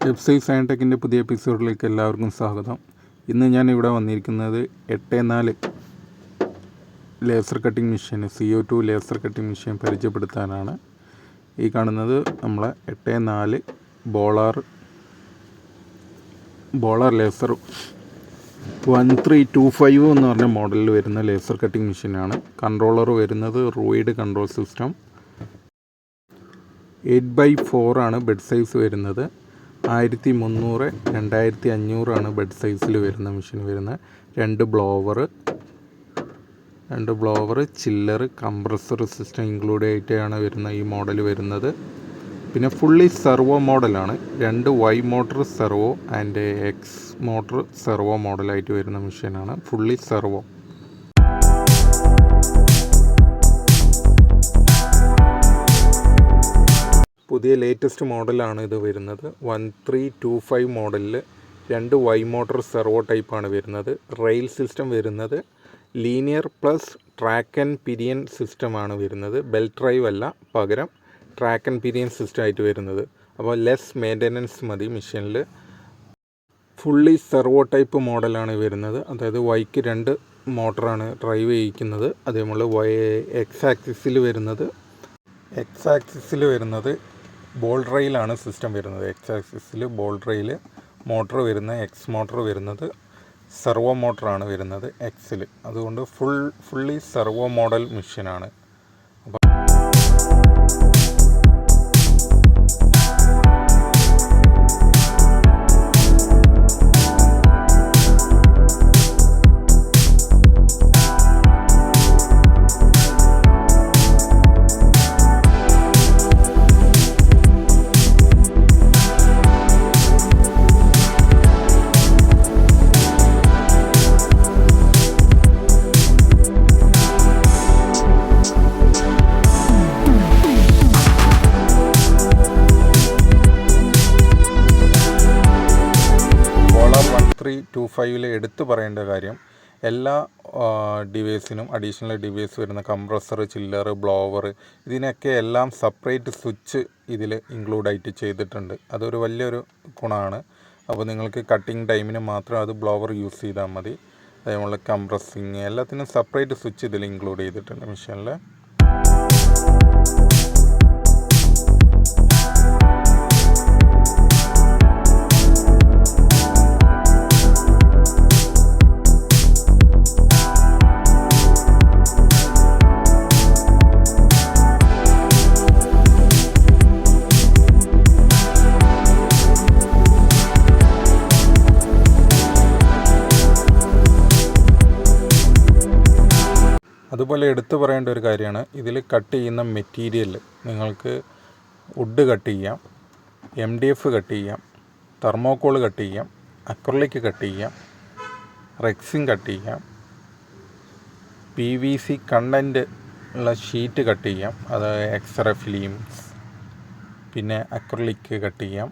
Website സയൻടെക്കിൻ്റെ പുതിയ എപ്പിസോഡിലേക്ക് എല്ലാവർക്കും സ്വാഗതം. ഇന്ന് ഞാൻ ഇവിടെ വന്നിരിക്കുന്നത് 8-4 laser cutting machine CO2 laser cutting machine പരിചയപ്പെടുത്താനാണ്. ഈ കാണുന്നത് നമ്മളെ 8-4 ബോളർ ലേസർ 1325 എന്ന് പറഞ്ഞ മോഡലിൽ വരുന്ന ലേസർ കട്ടിംഗ് മെഷീനാണ്. കൺട്രോളർ വരുന്നത് റൂയിഡ് കൺട്രോൾ സിസ്റ്റം. 8x4 ആണ് ബെഡ് സൈസ് വരുന്നത്. 1300, 2500 ബെഡ് സൈസിൽ വരുന്ന മെഷീൻ വരുന്നത്. രണ്ട് ബ്ലോവർ, ചില്ലർ, കംപ്രസർ സിസ്റ്റം ഇൻക്ലൂഡ് ആയിട്ടാണ് വരുന്ന ഈ മോഡൽ വരുന്നത്. പിന്നെ ഫുള്ളി സെർവോ മോഡലാണ്. 2 Y motor servo and X motor servo മോഡലായിട്ട് വരുന്ന മെഷീനാണ്. Fully servo. പുതിയ ലേറ്റസ്റ്റ് മോഡലാണ് ഇത് വരുന്നത്. 1325 മോഡലിൽ 2 Y മോട്ടർ സെർവോ ടൈപ്പാണ് വരുന്നത്. റെയിൽ സിസ്റ്റം വരുന്നത് ലീനിയർ പ്ലസ് ട്രാക്ക് ആൻഡ് പിരിയൻ സിസ്റ്റമാണ് വരുന്നത്. ബെൽറ്റ് ഡ്രൈവ് അല്ല, പകരം ട്രാക്ക് ആൻഡ് പിരിയൻ സിസ്റ്റം ആയിട്ട് വരുന്നത്. അപ്പോൾ ലെസ് മെയിൻ്റനൻസ് മതി മെഷീനിൽ. ഫുള്ളി സെർവോ ടൈപ്പ് മോഡലാണ് വരുന്നത്. അതായത് Yക്ക് 2 മോട്ടറാണ് ഡ്രൈവ് ചെയ്യിക്കുന്നത്. അതേപോലെ എക്സ് ആക്സിസിൽ വരുന്നത് ബോൾ റെയിലാണ് സിസ്റ്റം വരുന്നത്. എക്സ് ആക്സിസിൽ ബോൾ റെയിൽ മോട്ടർ വരുന്ന എക്സ് മോട്ടർ വരുന്നത് സെർവോ മോട്ടറാണ് വരുന്നത് എക്സിൽ. അതുകൊണ്ട് ഫുള്ളി സെർവോ മോഡൽ മെഷീനാണ്. ബോളർ 1325 എടുത്തു പറയേണ്ട കാര്യം, എല്ലാ ഡിവൈസിനും അഡീഷണൽ ഡിവൈസ് വരുന്ന കംപ്രസർ, ചില്ലർ, ബ്ലോവർ, ഇതിനൊക്കെ എല്ലാം സെപ്പറേറ്റ് സ്വിച്ച് ഇതിൽ ഇൻക്ലൂഡായിട്ട് ചെയ്തിട്ടുണ്ട്. അതൊരു വലിയൊരു ഗുണമാണ്. അപ്പോൾ നിങ്ങൾക്ക് കട്ടിങ് ടൈമിന് മാത്രം അത് ബ്ലോവർ യൂസ് ചെയ്താൽ മതി. അതേപോലെ കംപ്രസിങ് എല്ലാത്തിനും സെപ്പറേറ്റ് സ്വിച്ച് ഇതിൽ ഇൻക്ലൂഡ് ചെയ്തിട്ടുണ്ട് മെഷീനിൽ. അതുപോലെ എടുത്തു പറയേണ്ട ഒരു കാര്യമാണ്, ഇതിൽ കട്ട് ചെയ്യുന്ന മെറ്റീരിയൽ നിങ്ങൾക്ക് വുഡ് കട്ട് ചെയ്യാം, MDF കട്ട് ചെയ്യാം, തെർമോക്കോൾ കട്ട് ചെയ്യാം, അക്രിലിക് കട്ട് ചെയ്യാം, റെക്സിൻ കട്ട് ചെയ്യാം, PVC കണ്ടൻറ്റ് ഉള്ള ഷീറ്റ് കട്ട് ചെയ്യാം, അത് എക്സ്റേ ഫിലിംസ്, പിന്നെ അക്രിലിക് കട്ട് ചെയ്യാം.